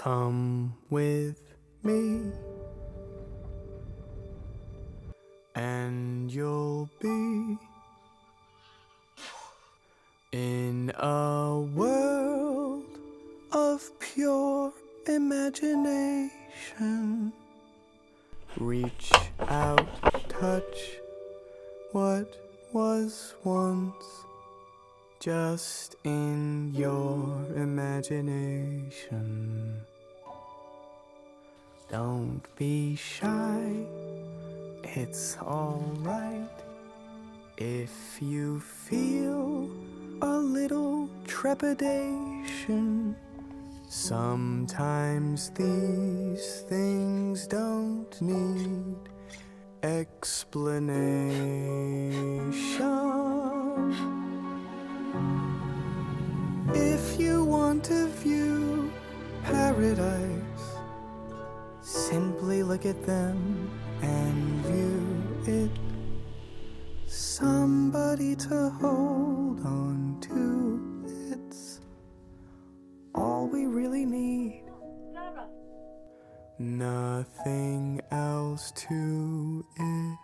Come with me, and you'll be in a world of pure imagination. Reach out, touch what was once just in your imagination. Don't be shy, it's alright if you feel a little trepidation. Sometimes these things don't need explanation. If you want to view paradise, simply look at them and view it. Somebody to hold on to, it's all we really need. Nothing else to it.